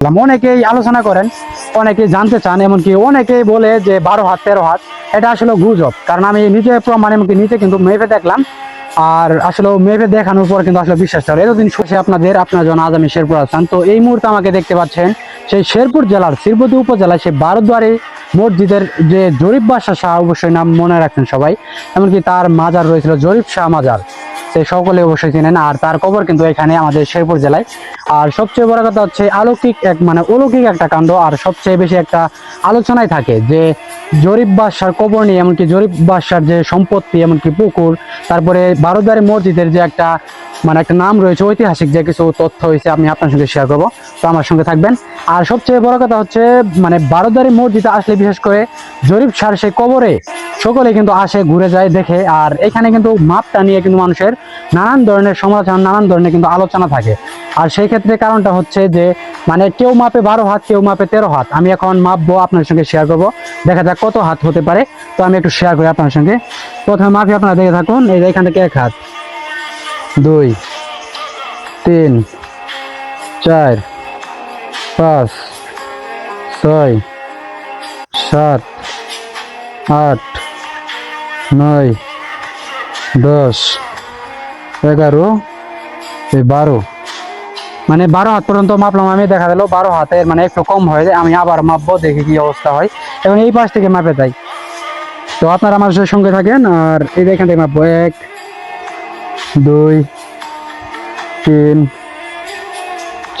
অনেকেই আলোচনা করেন, অনেকেই জানতে চান, এমনকি অনেকেই বলে যে 12 হাত 13 হাত। এটা আসলে গুজব, কারণ আমি নিজে প্রমাণ এমনকি নিজে কিন্তু মেপে দেখলাম। আর আসলে মেপে দেখানোর পর কিন্তু আসলে বিশ্বাস করে এতদিন শুনছি আপনার জন্য আজ আমি শেরপুর আসলাম। তো এই মুহূর্তে আমাকে দেখতে পাচ্ছেন সেই শেরপুর জেলার শ্রীবতী উপজেলায় সেই বারোদুয়ারি মসজিদের যে জরিপ বাদশাহ শাহ, অবশ্যই নাম মনে রাখছেন সবাই, এমনকি তার মাজার রয়েছিল জরিপ শাহ মাজার, সে সকলে অবশ্যই চিনেন। আর তার কবর কিন্তু এখানে আমাদের শেরপুর জেলায়। আর সবচেয়ে বড় কথা হচ্ছে অলৌকিক অলৌকিক একটা কাণ্ড। আর সবচেয়ে বেশি একটা আলোচনায় থাকে যে জরিপ বাদশার কবর নিয়ে, এমনকি জরিপ বাদশার যে সম্পত্তি, এমনকি পুকুর, তারপরে বারোদুয়ারি মসজিদের যে একটা একটা নাম রয়েছে, ঐতিহাসিক যে কিছু তথ্য হয়েছে আমি আপনার সঙ্গে শেয়ার করবো। তো আমার সঙ্গে থাকবেন। আর সবচেয়ে বড় কথা হচ্ছে বারোদুয়ারি মসজিদে আসলে বিশেষ করে জরিপ শাহর সেই কবরে সকলে কিন্তু আসে, ঘুরে যায়, দেখে। আর এখানে কিন্তু মাপটা নিয়ে কিন্তু মানুষের নানান ধরনের সমালোচনা, নানান ধরনের কিন্তু আলোচনা থাকে। আর সেই ক্ষেত্রে কারণটা হচ্ছে যে কেউ মাপে 12 হাত, কেউ মাপে 13 হাত। আমি এখন মাপবো, আপনার সঙ্গে শেয়ার করবো, দেখা যাক কত হাত হতে পারে। তো আমি একটু শেয়ার করি আপনার সঙ্গে। প্রথমে মাপি, আপনারা দেখে থাকুন। এই যে এখান থেকে 1 হাত, 2, 3, 4, 5, 6, 7, 8, 9, 10, 11, 12। 12 হাত পর্যন্ত মাপলাম আমি, দেখা গেল 12 হাতের একটু কম হয়ে যায়। আমি আবার মাপবো, দেখি কি অবস্থা হয়। এবং এই পাশ থেকে মাপে যাই। তো আপনারা আমার সঙ্গে থাকেন। আর এই এখান থেকে মাপবো 1, 2, 3,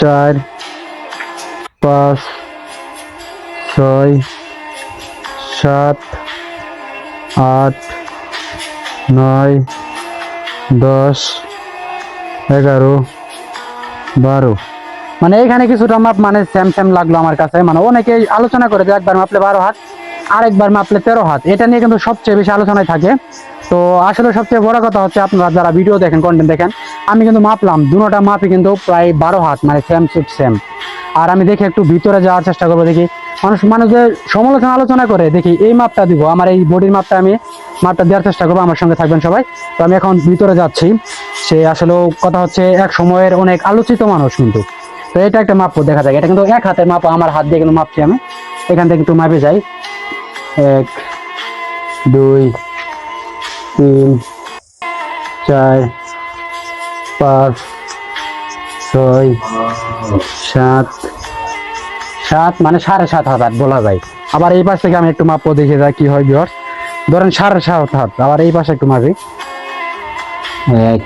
4, 5, 6, 7, 8, 9, 10, 11, 12। এখানে কিছুটা মাপ সেম সেম লাগলো আমার কাছে। অনেকেই আলোচনা করে যে একবার মাপলে 12 হাত, আরেকবার মাপলে 13 হাত। এটা নিয়ে কিন্তু সবচেয়ে বেশি আলোচনায় থাকে। তো আসলে সবচেয়ে বড় কথা হচ্ছে, আপনারা যারা ভিডিও দেখেন, কন্টেন্ট দেখেন, আমি কিন্তু মাপলাম, দুটোটা মাপি কিন্তু প্রায় 12 হাত, সেম টু সেম। আর আমি দেখি একটু ভিতরে যাওয়ার চেষ্টা করবো, দেখি মানুষের সমালোচনা আলোচনা করে, দেখি এই মাপটা দিব, আমার এই বডির মাপটা, আমি মাপটা দেওয়ার চেষ্টা করবো। আমার সঙ্গে থাকবেন সবাই। তো আমি এখন ভিতরে যাচ্ছি। সে আসলে কথা হচ্ছে এক সময়ের অনেক আলোচিত মানুষ কিন্তু। তো এটা একটা মাপ, দেখা যায় এটা কিন্তু 1 হাতের মাপ, আমার হাত দিয়ে কিন্তু মাপছি আমি। এখান থেকে একটু মাপে যাই। 1, 2, 3, 4, 5, 6, 7, 7 7.5 হাত বলা যায়। আবার এই পাশ থেকে আমি একটু মাপবো, দেখে যাই কি হয় ভিউয়ার্স। ধরেন 7.5 হাত। আবার এই পাশে একটু মাপি। 1,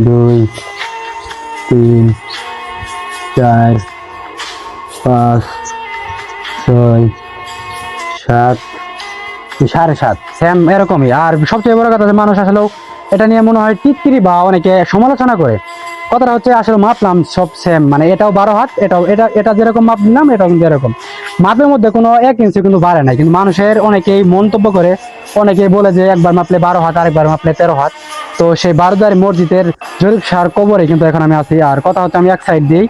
2, 3, 4, 5, 6, 7, 7.5 সেম এরকমই। আর সবচেয়ে বড় কথা, মানুষ আসলে এটা নিয়ে মনে হয় টিটকিরি বা অনেকে সমালোচনা করে। কথাটা হচ্ছে আসলে মাপলাম সব সেম, এটাও 12 হাত, এটাও এটা যেরকম মাপ নিলাম, এটাও কিন্তু এরকম। মাপের মধ্যে কোনো 1 ইঞ্চি কিন্তু বাড়ে নাই। কিন্তু মানুষের অনেকেই মন্তব্য করে, অনেকেই বলে যে একবার মাপলে 12 হাত, আরেকবার মাপলে 13 হাত। তো সেই বারোদুয়ারি মসজিদের জরিপ শাহর কবরে কিন্তু এখন আমি আছি। আর কথা হচ্ছে, আমি এক সাইড দিয়েই,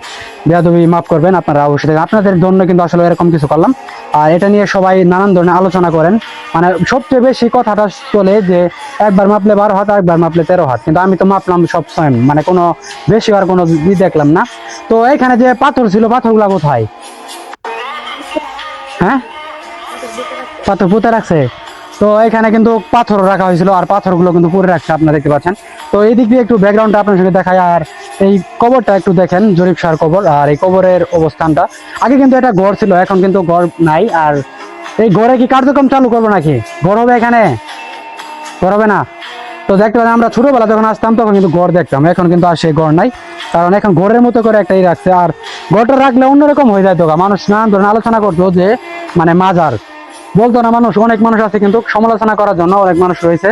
বেয়াদবি মাফ করবেন আপনারা অবশ্যই, আপনাদের জন্য কিন্তু আসলে এরকম কিছু করলাম। আর এটা নিয়ে সবাই নানান ধরনের আলোচনা করেন। সবচেয়ে বেশি কথাটা চলে যে একবার মাপলে 12 হাত, একবার মাপলে 13 হাত। কিন্তু আমি তো মাপলাম সব সেম, কোনো বেশি আর কোনো দেখলাম না। তো এখানে যে পাথর ছিল, পাথরগুলা কোথায়? হ্যাঁ, পাথর পুঁতে রাখছে। তো এখানে কিন্তু পাথর রাখা হয়েছিল, আর পাথরগুলো কিন্তু পুরে রাখছে, আপনারা দেখতে পাচ্ছেন। তো এই দিক দিয়ে একটু ব্যাকগ্রাউন্ডটা আপনার সঙ্গে দেখায়। আর এই কবরটা একটু দেখেন, জরিপ শাহর কবর। আর এই কবরের অবস্থানটা, আগে কিন্তু এটা ঘর ছিল, এখন কিন্তু ঘর নাই। আর এই ঘরে কি কার্যক্রম চালু করবো নাকি? ঘর হবে এখানে? ঘর হবে না। তো দেখতে পাচ্ছি, আমরা ছোটবেলা যখন আসতাম তখন কিন্তু ঘর দেখতাম, এখন কিন্তু আর সেই ঘর নাই। কারণ এখন ঘরের মতো করে একটাই রাখছে। আর ঘরটা রাখলে অন্যরকম হয়ে যায়। তো মানুষ নানান ধরনের আলোচনা করতো যে মাজার বলতো না, অনেক মানুষ আছে কিন্তু সমালোচনা করার জন্য অনেক মানুষ রয়েছে।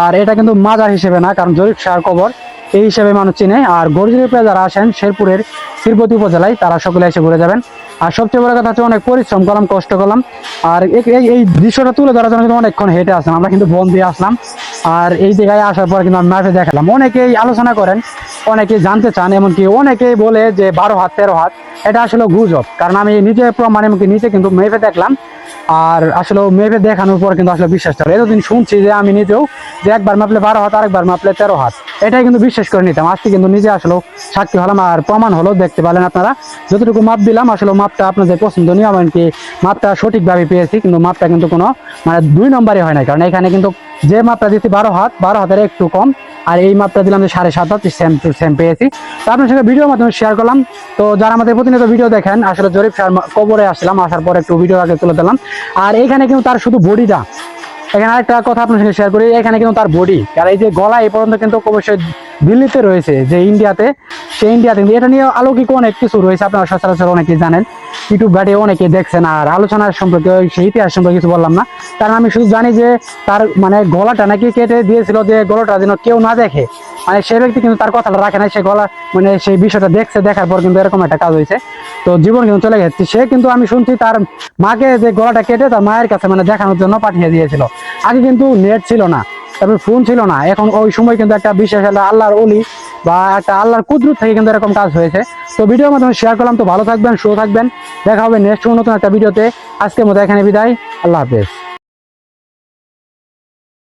আর এটা কিন্তু মাজার হিসেবে না, কারণ জরিপ শাহর কবর এই হিসেবে মানুষ চিনে। আর গরিজরিপে যারা আসেন শেরপুরের শ্রীবতী উপজেলায়, তারা সকলে এসে ঘুরে যাবেন। আর সবচেয়ে বড় কথা হচ্ছে, অনেক পরিশ্রম করলাম, কষ্ট করলাম। আর এই দৃশ্যটা তুলে ধরার জন্য কিন্তু অনেকক্ষণ হেঁটে আসলাম, আমরা কিন্তু বন দিয়ে আসলাম। আর এই জায়গায় আসার পর কিন্তু আমি মাপে দেখালাম। অনেকেই আলোচনা করেন, অনেকেই জানতে চান, এমনকি অনেকেই বলে যে 12 হাত 13 হাত। এটা আসলে গুজব, কারণ আমি নিজে প্রমাণ এমনকি নিজে কিন্তু মেপে দেখলাম। আর আসলে মেপে দেখানোর পর কিন্তু আসলে বিশ্বাস করে। এতদিন শুনছি যে আমি নিজেও যে একবার মাপলে 12 হাত, আরেকবার মাপলে 13 হাত, এটাই কিন্তু বিশ্বাস করে নিতাম। আজকে কিন্তু নিজে আসলে সাক্ষী হলাম আর প্রমাণ হলো, দেখতে পেলেন আপনারা যতটুকু মাপ দিলাম আসলে মাপটা আপনাদের পছন্দনীয়, এমনকি মাপটা সঠিকভাবে পেয়েছি, কিন্তু মাপটা কিন্তু কোনো মানে 2 নম্বরই হয় না, কারণ এখানে কিন্তু যে মাপটা দিচ্ছি 12 হাত, 12 হাতের একটু কম, আর এই মাপটা দিলাম যে 7.5 হাত, সেম টু সেম পেয়েছি। তো আপনার সঙ্গে ভিডিওর মাধ্যমে শেয়ার করলাম। তো যারা আমাদের প্রতিনিয়ত ভিডিও দেখেন, আসলে জরিপ সার কবরে আসলাম, আসার পর একটু ভিডিও আগে তুলে দিলাম। আর এখানে কিন্তু তার শুধু বডিটা, এখানে আরেকটা কথা আপনার সঙ্গে শেয়ার করি, এখানে কিন্তু তার বডি আর এই যে গলা এই পর্যন্ত কিন্তু অবশ্যই দিল্লিতে রয়েছে, যে ইন্ডিয়াতে, সেই ইন্ডিয়াতে কিন্তু এটা নিয়ে অলৌকিক অনেক কিছু রয়েছে, আপনারা সচরাচর অনেকেই জানেন, ইউটিউব ঘাটে অনেকে দেখছেন। আর আলোচনার সম্পর্কে সেই ইতিহাস সম্পর্কে কিছু বললাম না, কারণ আমি শুধু জানি যে তার মানে গলাটা নাকি কেটে দিয়েছিল, যে গলাটা যেন কেউ না দেখে, মানে সে ব্যক্তি কিন্তু তার কথাটা রাখে না, সে গলা মানে সেই বিষয়টা দেখছে, দেখার পর কিন্তু এরকম একটা কাজ হয়েছে, তো জীবন কিন্তু চলে গেছে। সে কিন্তু আমি শুনছি তার মাকে যে গলাটা কেটে তার মায়ের কাছে মানে দেখানোর জন্য পাঠিয়ে দিয়েছিল। আগে কিন্তু নেট ছিল না, তারপর ফোন ছিল না, এখন ওই সময় কিন্তু একটা বিশেষ আল্লাহর ওলি বা একটা আল্লাহর কুদরত থেকে কিন্তু এরকম কাজ হয়েছে। তো ভিডিওর মাধ্যমে শেয়ার করলাম। তো ভালো থাকবেন, সুস্থ থাকবেন, দেখা হবে নেক্সট নতুন একটা ভিডিওতে। আজকের মতো এখানে বিদায়, আল্লাহ হাফেজ।